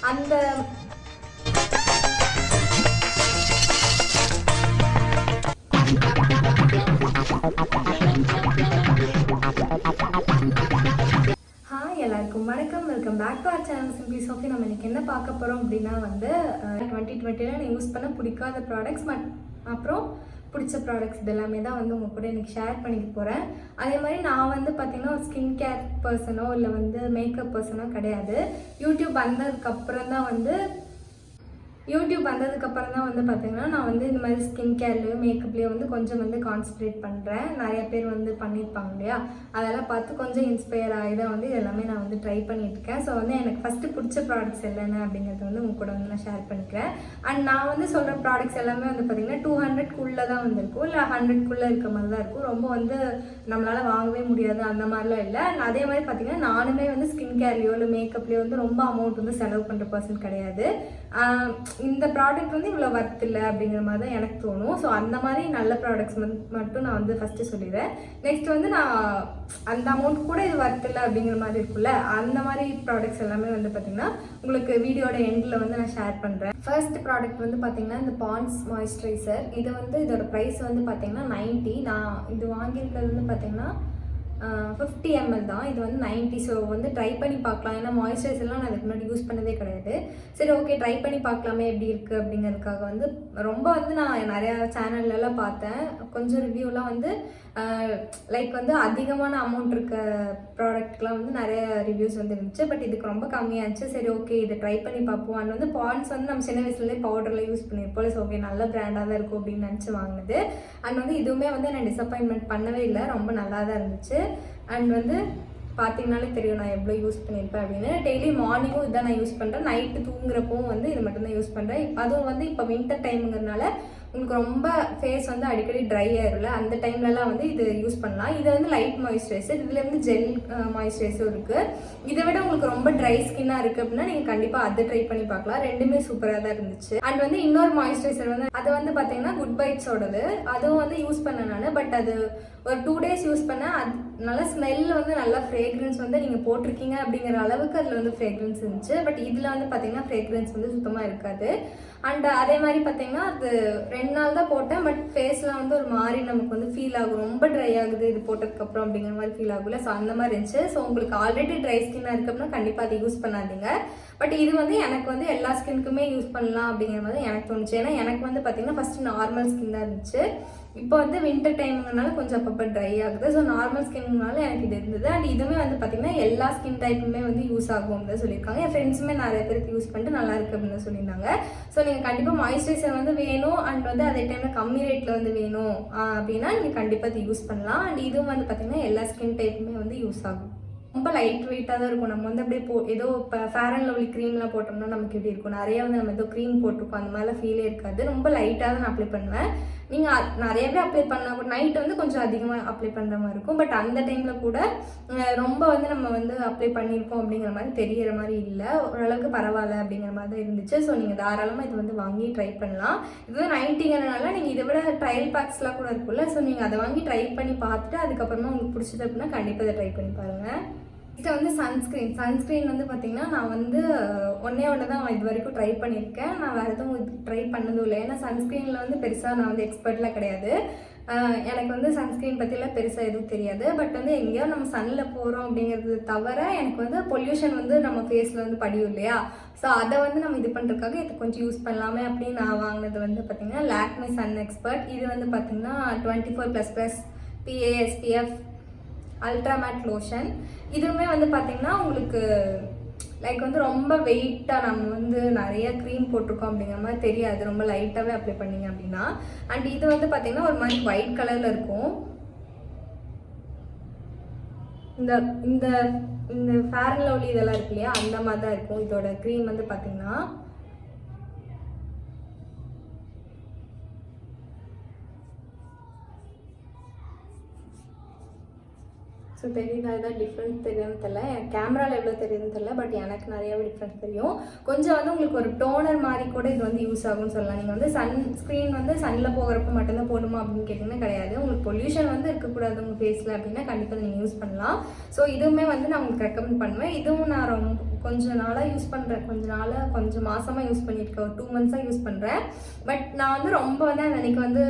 அந்த எல்லாருக்கும் வணக்கம், welcome back to our channel simply Sophie. நம்ம இன்னைக்கு என்ன பார்க்க போகிறோம் அப்படின்னா வந்து 2020 நான் யூஸ் பண்ண பிடிக்காத ப்ராடக்ட்ஸ் அப்புறம் பிடிச்ச ப்ராடக்ட்ஸ் இது எல்லாமே தான் வந்து உங்கள் கூட இன்றைக்கி ஷேர் பண்ணிக்க போகிறேன். அதே மாதிரி நான் வந்து பார்த்திங்கன்னா ஒரு ஸ்கின் கேர் பர்சனோ இல்லை வந்து மேக்கப் பர்சனோ கிடையாது. யூடியூப் வந்ததுக்கப்புறம் தான் வந்து பார்த்திங்கன்னா நான் வந்து இந்த மாதிரி ஸ்கின் கேர்லேயும் மேக்கப்லேயும் வந்து கொஞ்சம் வந்து கான்சன்ட்ரேட் பண்ணுறேன். நிறைய பேர் வந்து பண்ணியிருப்பாங்க இல்லையா, அதெல்லாம் பார்த்து கொஞ்சம் இன்ஸ்பயர் ஆகி தான் வந்து எல்லாமே நான் வந்து ட்ரை பண்ணியிருக்கேன். ஸோ வந்து எனக்கு ஃபஸ்ட்டு பிடிச்ச ப்ராடக்ட்ஸ் என்னென்ன அப்படிங்கிறது வந்து உங்க கூட வந்து நான் ஷேர் பண்ணிக்கிறேன். அண்ட் நான் வந்து சொல்கிற ப்ராடக்ட்ஸ் எல்லாமே வந்து பார்த்திங்கன்னா 200க்குள்ளே தான் வந்துருக்கும், இல்லை 100க்குள்ளே இருக்க மாதிரி தான் இருக்கும். ரொம்ப வந்து நம்மளால் வாங்கவே முடியாது அந்த மாதிரிலாம் இல்லை. அதே மாதிரி பார்த்திங்கன்னா நானுமே வந்து ஸ்கின் கேர்லேயோ இல்லை மேக்கப்லேயோ வந்து ரொம்ப அமௌண்ட் வந்து செலவு பண்ணுற பர்சன் கிடையாது. இந்த ப்ராடக்ட் வந்து இவ்வளோ ஒர்த் இல்லை அப்படிங்கிற மாதிரி தான் எனக்கு தோணும். ஸோ அந்த மாதிரி நல்ல ப்ராடக்ட்ஸ் மட்டும் நான் வந்து ஃபஸ்ட்டு சொல்லிடுறேன். நெக்ஸ்ட் வந்து நான் அந்த அமௌண்ட் கூட இது ஒர்த் இல்லை அப்படிங்கிற மாதிரி இருக்குல்ல, அந்த மாதிரி ப்ராடக்ட்ஸ் எல்லாமே வந்து பார்த்திங்கன்னா உங்களுக்கு வீடியோட எண்டில் வந்து நான் ஷேர் பண்ணுறேன். ஃபர்ஸ்ட் ப்ராடக்ட் வந்து பார்த்திங்கன்னா இந்த பாண்ட்ஸ் மாய்ஸ்சரைசர். இது வந்து இதோட ப்ரைஸ் வந்து பார்த்திங்கன்னா 90. நான் இது வாங்கியிருக்கிறது வந்து பார்த்திங்கன்னா 50 ml தான். இது வந்து 90. ஸோ வந்து ட்ரை பண்ணி பார்க்கலாம். ஏன்னா மாய்ஸ்சரைசர்லாம் நான் அதுக்கு முன்னாடி யூஸ் பண்ணதே கிடையாது. சரி, ஓகே, ட்ரை பண்ணி பார்க்கலாமே எப்படி இருக்குது அப்படிங்கிறதுக்காக வந்து ரொம்ப வந்து நான் நிறையா சேனல்லலாம் பார்த்தேன். கொஞ்சம் ரிவ்யூலாம் வந்து லைக் வந்து அதிகமான அமௌண்ட் இருக்க ப்ராடக்ட்லாம் வந்து நிறைய ரிவ்யூஸ் வந்து இருந்துச்சு. பட் இதுக்கு ரொம்ப கம்மியாச்சு. சரி, ஓகே, இதை ட்ரை பண்ணி பார்ப்போம். அண்ட் வந்து பாண்ட்ஸ் வந்து நம்ம சின்ன வயசுலேயே பவுடரில் யூஸ் பண்ணியிருப்போம். ஸோ ஓகே, நல்ல பிராண்டாக தான் இருக்கும் அப்படின்னு நினச்சி வாங்கினது. அண்ட் வந்து இதுவுமே வந்து நான் டிசப்பாயின்மெண்ட் பண்ணவே இல்லை, ரொம்ப நல்லா தான் இருந்துச்சு. அண்ட் வந்து பார்த்தீங்கனாலே தெரியும் நான் எவ்வளோ யூஸ் பண்ணியிருப்பேன் அப்படின்னு. டெய்லி மார்னிங்கும் இதான் நான் யூஸ் பண்ணுறேன், நைட்டு தூங்குறப்பவும் வந்து இது மட்டும்தான் யூஸ் பண்ணுறேன். அதுவும் வந்து இப்போ வின்டர் டைமுங்கிறதுனால உங்களுக்கு ரொம்ப ஃபேஸ் வந்து அடிக்கடி ட்ரை ஆயிரும்ல, அந்த டைம்லலாம் வந்து இது யூஸ் பண்ணலாம். இது வந்து லைட் மாய்ஸ்சரைசர், இதில் வந்து ஜெல் மாய்ஸ்சரைசரும் இருக்குது. இதை விட உங்களுக்கு ரொம்ப ட்ரை ஸ்கின்னாக இருக்குது அப்படின்னா நீங்கள் கண்டிப்பாக அதை ட்ரை பண்ணி பார்க்கலாம். ரெண்டுமே சூப்பராக தான் இருந்துச்சு. அண்ட் வந்து இன்னொரு மாய்ஸ்சரைசர் வந்து அது வந்து பார்த்தீங்கன்னா குட் பைட்ஸோடது. அதுவும் வந்து யூஸ் பண்ணேன் நான். பட் அது ஒரு 2 days யூஸ் பண்ணேன். அது நல்ல ஸ்மெல் வந்து நல்லா ஃப்ரேக்ரன்ஸ் வந்து நீங்கள் போட்டிருக்கீங்க அப்படிங்கிற அளவுக்கு அதில் வந்து ஃப்ரேக்ரன்ஸ் இருந்துச்சு. பட் இதில் வந்து பார்த்தீங்கன்னா ஃப்ரேக்ரன்ஸ் வந்து சுத்தமாக இருக்காது. அண்ட் அதே மாதிரி பார்த்தீங்கன்னா அது 2 நாள் தான் போட்டேன். பட் ஃபேஸ்லாம் வந்து ஒரு மாதிரி நமக்கு வந்து ஃபீல் ஆகும், ரொம்ப ட்ரை ஆகுது இது போட்டதுக்கப்புறம் அப்படிங்கிற மாதிரி ஃபீல் ஆகும்ல. ஸோ அந்த மாதிரி இருந்துச்சு. ஸோ உங்களுக்கு ஆல்ரெடி ட்ரை ஸ்கின்னாக இருக்கு அப்படின்னா கண்டிப்பாக அதை யூஸ் பண்ணாதீங்க. பட் இது வந்து எனக்கு வந்து எல்லா ஸ்கின்க்குமே யூஸ் பண்ணலாம் அப்படிங்கிற மாதிரி எனக்கு தோணுச்சு. ஏன்னா எனக்கு வந்து பார்த்தீங்கன்னா ஃபஸ்ட்டு நார்மல் ஸ்கின் தான் இருந்துச்சு. இப்போ வந்து வின்டர் டைமுங்கனால கொஞ்சம் அப்பப்போ ட்ரை ஆகுது. ஸோ நார்மல் ஸ்கின்னால எனக்கு இது இருந்தது. அண்ட் இதுவுமே வந்து பார்த்தீங்கன்னா எல்லா ஸ்கின் டைப்புமே வந்து யூஸ் ஆகும் அப்படின்னு சொல்லியிருக்காங்க. என் ஃப்ரெண்ட்ஸுமே நிறைய பேருக்கு யூஸ் பண்ணிட்டு நல்லா இருக்குது அப்படின்னு சொல்லியிருந்தாங்க. ஸோ நீங்கள் கண்டிப்பாக மாய்ஸ்சரைசர் வந்து வேணும் அண்ட் வந்து அதே டைமில் கம்மி ரேட்டில் வந்து வேணும் அப்படின்னா நீங்கள் கண்டிப்பாக இது யூஸ் பண்ணலாம். அண்ட் இதுவும் வந்து பார்த்தீங்கன்னா எல்லா ஸ்கின் டைப்புமே வந்து யூஸ் ஆகும். ரொம்ப லைட் வெயிட்டாக தான் இருக்கும். நம்ம வந்து அப்படியே ஏதோ இப்போ ஃபேர் அண்ட் லவ்லி க்ரீம்லாம் போட்டோம்னா நமக்கு எப்படி இருக்கும், நிறையா வந்து நம்ம ஏதோ க்ரீம் போட்டிருக்கோம் அந்த மாதிரிலாம் ஃபீலே இருக்காது. ரொம்ப லைட்டாக தான் நான் அப்ளை பண்ணுவேன். நீங்கள் நிறையவே அப்ளை பண்ணால் கூட நைட்டு வந்து கொஞ்சம் அதிகமாக அப்ளை பண்ணுற மாதிரி இருக்கும். பட் அந்த டைமில் கூட ரொம்ப வந்து நம்ம வந்து அப்ளை பண்ணியிருக்கோம் அப்படிங்கிற மாதிரி தெரிகிற மாதிரி இல்லை, ஓரளவுக்கு பரவாயில்ல அப்படிங்கிற மாதிரி தான் இருந்துச்சு. ஸோ நீங்கள் தாராளமாக இது வந்து வாங்கி ட்ரை பண்ணலாம். இது வந்து 90ங்கிறனால நீங்கள் இதை விட ட்ரையல் பேக்ஸ்லாம் கூட இருக்குல்ல, ஸோ நீங்கள் அதை வாங்கி ட்ரை பண்ணி பார்த்துட்டு அதுக்கப்புறமா உங்களுக்கு பிடிச்சது அப்படின்னா கண்டிப்பாக இதை ட்ரை பண்ணி பாருங்கள். நெக்ஸ்ட் வந்து சன்ஸ்க்ரீன் வந்து பார்த்திங்கன்னா நான் வந்து ஒன்றே தான் இது வரைக்கும் ட்ரை பண்ணியிருக்கேன். நான் வேறு எதுவும் ட்ரை பண்ணதும் இல்லை. ஏன்னா சன்ஸ்க்ரீனில் வந்து பெருசாக நான் வந்து எக்ஸ்பர்ட்லாம் கிடையாது. எனக்கு வந்து சன்ஸ்க்ரீன் பற்றிலாம் பெருசாக எதுவும் தெரியாது. பட் வந்து எங்கேயோ நம்ம சன்னில் போகிறோம் அப்படிங்கிறது தவிர எனக்கு வந்து பொல்யூஷன் வந்து நம்ம ஃபேஸில் வந்து படியும் இல்லையா, ஸோ அதை வந்து நம்ம இது பண்ணுறதுக்காக இது கொஞ்சம் யூஸ் பண்ணலாமே அப்படின்னு நான் வாங்கினது வந்து பார்த்திங்கன்னா லாக்மே சன் எக்ஸ்பர்ட். இது வந்து பார்த்திங்கன்னா 24++ PA SPF ultra matte lotion. இதுவுமே வந்து பார்த்திங்கன்னா உங்களுக்கு லைக் வந்து ரொம்ப வெயிட்டாக நம்ம வந்து நிறைய க்ரீம் போட்டிருக்கோம் அப்படிங்கிற மாதிரி தெரியாது, ரொம்ப லைட்டாகவே அப்ளை பண்ணிங்க அப்படின்னா. அண்ட் இது வந்து பார்த்திங்கன்னா ஒரு மாதிரி ஒயிட் கலரில் இருக்கும். இந்த இந்த இந்த ஃபேர் அண்ட் லவ்லி இதெல்லாம் இருக்கு இல்லையா, அந்த மாதிரி தான் இருக்கும். இதோட க்ரீம் வந்து பார்த்திங்கன்னா ஸோ தெரியுதா, ஏதாவது டிஃப்ரெண்ட் தெரியும்னு தெரியல, எனக்கு கேமராவில் எவ்வளோ தெரியுதுன்னு தெரியல. பட் எனக்கு நிறையாவே டிஃப்ரெண்ட் தெரியும். கொஞ்சம் வந்து உங்களுக்கு ஒரு டோனர் மாதிரி கூட இது வந்து யூஸ் ஆகும்னு சொல்லலாம். நீங்கள் வந்து சன்ஸ்க்ரீன் வந்து சன்னில் போகிறப்ப மட்டும்தான் போடணுமா அப்படின்னு கேட்டிங்கன்னா கிடையாது. உங்களுக்கு பொல்யூஷன் வந்து இருக்கக்கூடாது உங்கள் ஃபேஸில் அப்படின்னா கண்டிப்பாக நீங்கள் யூஸ் பண்ணலாம். ஸோ இதுவுமே வந்து நான் உங்களுக்கு ரெக்கமெண்ட் பண்ணுவேன். இதுவும் நான் கொஞ்சம் நாளாக யூஸ் பண்ணுறேன், கொஞ்சம் மாதமாக யூஸ் பண்ணியிருக்கேன், ஒரு 2 மந்த்ஸாக யூஸ் பண்ணுறேன். பட் நான் வந்து ரொம்ப வந்து அன்றைக்கி வந்து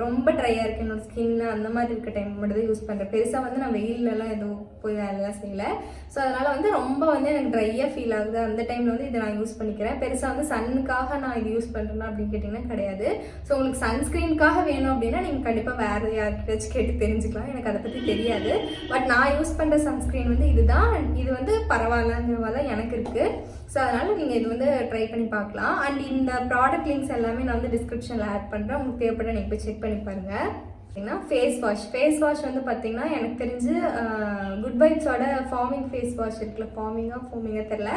ரொம்ப ட்ரையாக இருக்குது என்னோடய ஸ்கின்னு, அந்த மாதிரி இருக்க டைம் மட்டும் தான் யூஸ் பண்ணுறேன். பெருசாக வந்து நான் வெயிலெலாம் எதுவும் போய் வேலையெல்லாம் செய்யலை. ஸோ அதனால் வந்து ரொம்ப வந்து எனக்கு ட்ரையாக ஃபீல் ஆகுது. அந்த டைமில் வந்து இதை நான் யூஸ் பண்ணிக்கிறேன். பெருசாக வந்து சன்னுக்காக நான் இது யூஸ் பண்ணுறேன்னா அப்படின்னு கேட்டிங்கன்னா கிடையாது. ஸோ உங்களுக்கு சன்ஸ்க்ரீனுக்காக வேணும் அப்படின்னா நீங்கள் கண்டிப்பாக வேறு யார்கிட்டச்சும் கேட்டு தெரிஞ்சுக்கலாம். எனக்கு அதை பற்றி தெரியாது. பட் நான் யூஸ் பண்ணுற சன்ஸ்க்ரீன் வந்து இதுதான். இது வந்து பரவாயில்லங்கிற மாதிரி தான் எனக்கு இருக்குது. ஸோ அதனால் நீங்கள் இது வந்து ட்ரை பண்ணி பார்க்கலாம். அண்ட் இந்த ப்ராடக்ட் லிங்க்ஸ் எல்லாமே நான் வந்து டிஸ்கிரிப்ஷனில் ஆட் பண்ணுறேன். உங்களுக்கு தேவைப்பட்ட நீங்கள் போய் செக் பண்ணி பாருங்கள். ஃபேஸ் வாஷ் வந்து பார்த்தீங்கன்னா எனக்கு தெரிஞ்சு குட் வைப்ஸோட ஃபார்மிங் ஃபேஸ் வாஷ் இருக்குல்ல, ஃபோமிங்காக தெரில,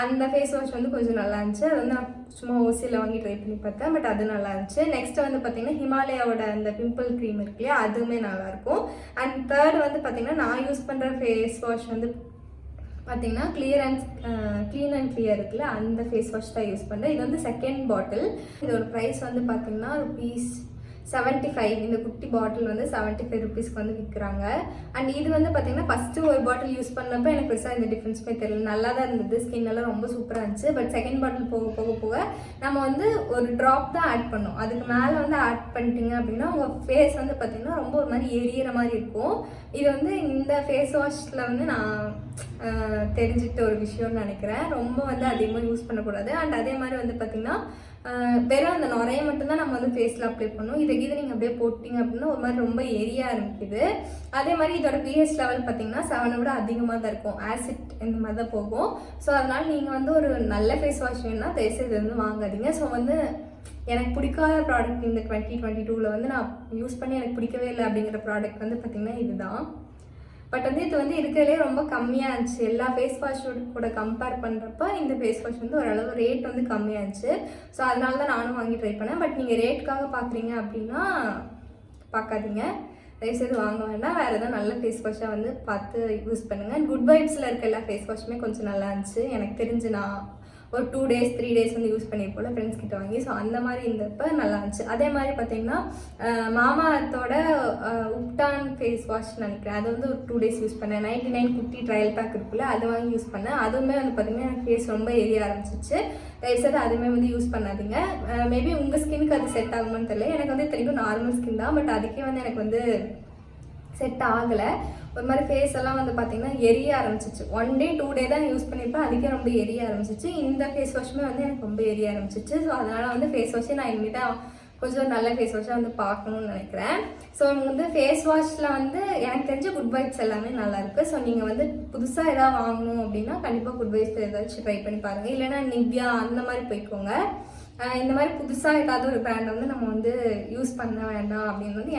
அந்த ஃபேஸ் வாஷ் வந்து கொஞ்சம் நல்லா இருந்துச்சு. அது வந்து நான் சும்மா ஓசியில் வாங்கி ட்ரை பண்ணி பார்த்தேன். பட் அது நல்லா இருந்துச்சு. நெக்ஸ்ட் வந்து பார்த்தீங்கன்னா ஹிமாலயாவோட அந்த பிம்பிள் க்ரீம் இருக்கு இல்லையா, அதுவுமே நல்லாயிருக்கும். அண்ட் தேர்ட் வந்து பார்த்தீங்கன்னா நான் யூஸ் பண்ணுற ஃபேஸ் வாஷ் வந்து பார்த்தீங்கன்னா க்ளீன் அண்ட் கிளியர் இருக்குல்ல, அந்த ஃபேஸ் வாஷ் தான் யூஸ் பண்ணுறேன். இது வந்து செகண்ட் பாட்டில். இதோட ப்ரைஸ் வந்து பார்த்தீங்கன்னா ₹75. இந்த குட்டி பாட்டில் வந்து ₹75 வந்து விற்கிறாங்க. அண்ட் இது வந்து பார்த்தீங்கன்னா ஃபஸ்ட்டு ஒரு பாட்டில் யூஸ் பண்ணப்போ எனக்கு பெருசாக இந்த டிஃப்ரென்ஸுமே தெரியல, நல்லா தான் இருந்தது, ஸ்கின் எல்லாம் ரொம்ப சூப்பராக இருந்துச்சு. பட் செகண்ட் பாட்டில் போக நம்ம வந்து ஒரு ட்ராப் தான் ஆட் பண்ணோம். அதுக்கு மேலே வந்து ஆட் பண்ணிட்டீங்க அப்படின்னா உங்கள் ஃபேஸ் வந்து பார்த்தீங்கன்னா ரொம்ப ஒரு மாதிரி எரியிற மாதிரி இருக்கும். இது வந்து இந்த ஃபேஸ் வாஷில் வந்து நான் தெரிஞ்சுக்கிட்ட ஒரு விஷயம்னு நினைக்கிறேன். ரொம்ப வந்து அதிகமாக யூஸ் பண்ணக்கூடாது. அண்ட் அதே மாதிரி வந்து பார்த்திங்கன்னா வெறும் அந்த நுரையை மட்டும்தான் நம்ம வந்து ஃபேஸில் அப்ளை பண்ணணும். இதை நீங்கள் அப்படியே போட்டிங்க அப்படின்னா ஒரு மாதிரி ரொம்ப எரிய ஆரம்பிக்குது. அதே மாதிரி இதோட pH லெவல் பார்த்தீங்கன்னா 7 விட அதிகமாக தான் இருக்கும். ஆசிட் இந்த மாதிரி தான் போகும். ஸோ அதனால் நீங்கள் வந்து ஒரு நல்ல ஃபேஸ் வாஷ் வேணும்னா தயவுசெய்து இது வந்து வாங்காதீங்க. ஸோ வந்து எனக்கு பிடிக்காத ப்ராடக்ட் இந்த 2022 வந்து நான் யூஸ் பண்ணி எனக்கு பிடிக்கவே இல்லை அப்படிங்கிற ப்ராடக்ட் வந்து பார்த்திங்கன்னா இதுதான். பட் வந்து இது வந்து இருக்கிறதுலே ரொம்ப கம்மியாக இருந்துச்சு. எல்லா ஃபேஸ் வாஷோட கூட கம்பேர் பண்ணுறப்ப இந்த ஃபேஸ் வாஷ் வந்து ஓரளவு ரேட் வந்து கம்மியாக இருந்துச்சு. ஸோ அதனால தான் நானும் வாங்கி ட்ரை பண்ணேன். பட் நீங்கள் ரேட்டுக்காக பார்க்குறீங்க அப்படின்னா பார்க்காதீங்க, தயவுசெய்து வாங்க வேண்டாம். வேறு எதாவது நல்ல ஃபேஸ் வாஷாக வந்து பார்த்து யூஸ் பண்ணுங்கள். குட் வைப்ஸில் இருக்க எல்லா ஃபேஸ் வாஷுமே கொஞ்சம் நல்லா இருந்துச்சு. எனக்கு தெரிஞ்சு நான் ஒரு 2 days 3 days வந்து யூஸ் பண்ணியிருப்போம்ல ஃப்ரெண்ட்ஸ் கிட்ட வாங்கி. ஸோ அந்த மாதிரி இருந்தப்போ நல்லா இருந்துச்சு. அதே மாதிரி பார்த்தீங்கன்னா மாமாத்தோட உப்டான் ஃபேஸ் வாஷ் நினைக்கிறேன், அது வந்து ஒரு 2 days யூஸ் பண்ணேன். 99 குட்டி ட்ரையல் பேக் இருக்குல்ல, அது வாங்கி யூஸ் பண்ணேன். அதுவுமே வந்து பார்த்திங்கன்னா எனக்கு ஃபேஸ் ரொம்ப எரிய ஆரம்பிச்சிச்சு. தயவுசெய்து அதுவுமே வந்து யூஸ் பண்ணாதீங்க. மேபி உங்கள் ஸ்கின்னுக்கு அது செட் ஆகுமான்னு தெரியல. எனக்கு வந்து தெரியும் நார்மல் ஸ்கின் தான். பட் அதுக்கே வந்து எனக்கு வந்து செட் ஆகலை. ஒரு மாதிரி ஃபேஸ் எல்லாம் வந்து பார்த்திங்கன்னா எரிய ஆரம்பிச்சிச்சு. 1 day 2 day தான் யூஸ் பண்ணியிருப்பேன், அதுக்கே ரொம்ப எரிய ஆரம்பிச்சிச்சு. இந்த ஃபேஸ் வாஷுமே வந்து எனக்கு ரொம்ப எரிய ஆரம்பிச்சிச்சு. ஸோ அதனால் வந்து ஃபேஸ் வாஷே நான் இனிமேல் கொஞ்சம் நல்ல ஃபேஸ் வாஷாக வந்து பார்க்கணுன்னு நினைக்கிறேன். ஸோ வந்து ஃபேஸ் வாஷில் வந்து எனக்கு தெரிஞ்ச குட் வைப்ஸ் எல்லாமே நல்லாயிருக்கு. ஸோ நீங்கள் வந்து புதுசாக எதாவது வாங்கணும் அப்படின்னா கண்டிப்பாக குட் வைப்ஸ் ஏதாச்சும் ட்ரை பண்ணி பாருங்கள். இல்லைன்னா நிவ்யா அந்த மாதிரி போய்க்கோங்க. இந்த மாதிரி புதுசாக ஏதாவது ஒரு பிராண்டை வந்து நம்ம வந்து யூஸ் பண்ண வேண்டாம் அப்படின்னு வந்து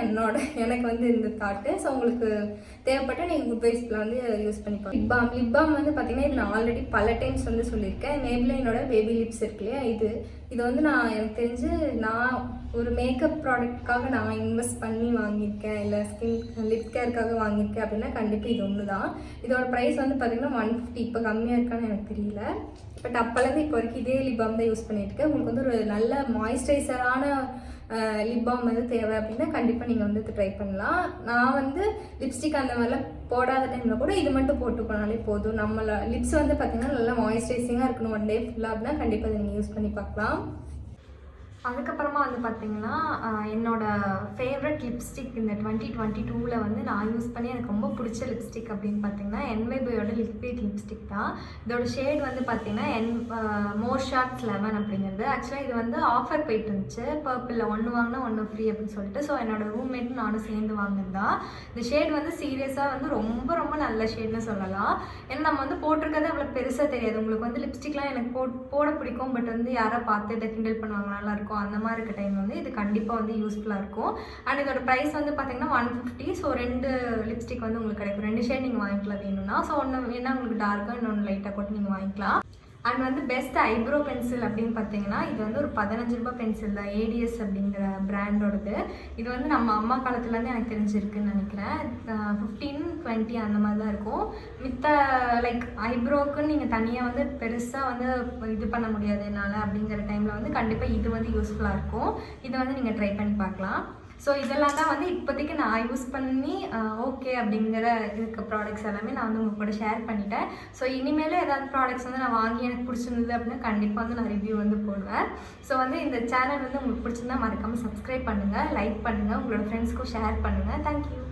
எனக்கு வந்து இந்த தாட்டு. ஸோ உங்களுக்கு தேவைப்பட்டால் நீங்கள் குட் வைப்ஸில் வந்து யூஸ் பண்ணிக்கலாம். லிப் பாம் வந்து பார்த்தீங்கன்னா இது நான் ஆல்ரெடி பல டைம்ஸ் வந்து சொல்லியிருக்கேன். மேப்லைனோட பேபி லிப்ஸ் இருக்கு இல்லையா, இது வந்து நான் எனக்கு தெரிஞ்சு நான் ஒரு மேக்கப் ப்ராடக்ட்காக நான் இன்வெஸ்ட் பண்ணி வாங்கியிருக்கேன், இல்லை லிப் கேருக்காக வாங்கியிருக்கேன் அப்படின்னா கண்டிப்பாக இது ஒன்று தான். இதோட ப்ரைஸ் வந்து பார்த்திங்கன்னா 150. இப்போ கம்மியாக இருக்கான்னு எனக்கு தெரியல. பட் அப்போலேருந்து இப்போ வரைக்கும் இதே லிப் பாம் தான் யூஸ் பண்ணியிருக்கேன். உங்களுக்கு வந்து ஒரு நல்ல மாய்ஸ்சரைசரான லிப் பாம் வந்து தேவை அப்படின்னா கண்டிப்பாக நீங்கள் வந்து ட்ரை பண்ணலாம். நான் வந்து லிப்ஸ்டிக் அந்த மாதிரிலாம் போடாத டைமில் கூட இது மட்டும் போட்டு போனாலே போதும். நம்மள லிப்ஸ் வந்து பார்த்திங்கன்னா நல்லா மாய்ஸ்சரைசிங்காக இருக்கணும் 1 day ஃபுல்லாக அப்படின்னா கண்டிப்பாக அதை நீங்கள் யூஸ் பண்ணி பார்க்கலாம். அதுக்கப்புறமா வந்து பார்த்திங்கன்னா என்னோட ஃபேவரட் லிப்ஸ்டிக் இந்த 2022 வந்து நான் யூஸ் பண்ணி எனக்கு ரொம்ப பிடிச்ச லிப்ஸ்டிக் அப்படின்னு பார்த்தீங்கன்னா NYBயோட லிக்விட் லிப்ஸ்டிக் தான். இதோட ஷேட் வந்து பார்த்திங்கன்னா மோர் ஷார்ட்ஸ் 11 அப்படிங்கிறது. ஆக்சுவலாக இது வந்து ஆஃபர் போயிட்டு இருந்துச்சு, பர்பிளில் 1 வாங்கினா 1 ஃப்ரீ அப்படின்னு சொல்லிட்டு. ஸோ என்னோடய ரூம்மேட்டும் நானும் சேர்ந்து வாங்கினதான். இந்த ஷேட் வந்து சீரியஸாக வந்து ரொம்ப ரொம்ப நல்ல ஷேட்னு சொல்லலாம். ஏன்னா நம்ம வந்து போட்டிருக்கிறது அவ்வளோ பெருசாக தெரியாது. உங்களுக்கு வந்து லிப்ஸ்டிக்லாம் எனக்கு போட பிடிக்கும், பட் வந்து யாரை பார்த்து இதை கிண்டல் பண்ணுவாங்க நல்லாயிருக்கும் அந்த மாதிரி இருக்க டைம் வந்து இது கண்டிப்பாக வந்து யூஸ்ஃபுல்லாக இருக்கும். அண்ட் இதோட ப்ரைஸ் வந்து பார்த்தீங்கன்னா 150. ஸோ 2 லிப்ஸ்டிக் வந்து உங்களுக்கு கிடைக்கும். 2 ஷேட் நீங்கள் வாங்கிக்கலாம் வேணும்னா. ஸோ ஒன்று வேணா உங்களுக்கு டார்க்காக இன்னொன்று லைட்டாக கூட நீங்கள் வாங்கிக்கலாம். அண்ட் வந்து பெஸ்ட் ஐப்ரோ பென்சில் அப்படின்னு பார்த்தீங்கன்னா இது வந்து ஒரு ₹15 பென்சில் தான், ADS அப்படிங்கிற பிராண்டோடது. இது வந்து நம்ம அம்மா காலத்துலேருந்து எனக்கு தெரிஞ்சிருக்குன்னு நினைக்கிறேன். 15, 20 அந்த மாதிரி தான் இருக்கும். மித்த லைக் ஐப்ரோக்குன்னு நீங்கள் தனியாக வந்து பெருசாக வந்து இது பண்ண முடியாது என்னால் அப்படிங்கிற டைமில் வந்து கண்டிப்பாக இது வந்து யூஸ்ஃபுல்லாக இருக்கும். இதை வந்து நீங்கள் ட்ரை பண்ணி பார்க்கலாம். ஸோ இதெல்லாம் தான் வந்து இப்போதைக்கு நான் யூஸ் பண்ணி ஓகே அப்படிங்கிற இருக்க ப்ராடக்ட்ஸ் எல்லாமே நான் வந்து உங்கள் கூட ஷேர் பண்ணிட்டேன். ஸோ இனிமேலும் ஏதாவது ப்ராடக்ட்ஸ் வந்து நான் வாங்கி எனக்கு பிடிச்சிருந்தது அப்படின்னா கண்டிப்பாக வந்து நான் ரிவ்யூ வந்து போடுவேன். ஸோ வந்து இந்த சேனல் வந்து உங்களுக்கு பிடிச்சிருந்தா மறக்காமல் சப்ஸ்கிரைப் பண்ணுங்கள், லைக் பண்ணுங்கள், உங்களோட ஃப்ரெண்ட்ஸ்க்கும் ஷேர் பண்ணுங்கள். தேங்க்யூ.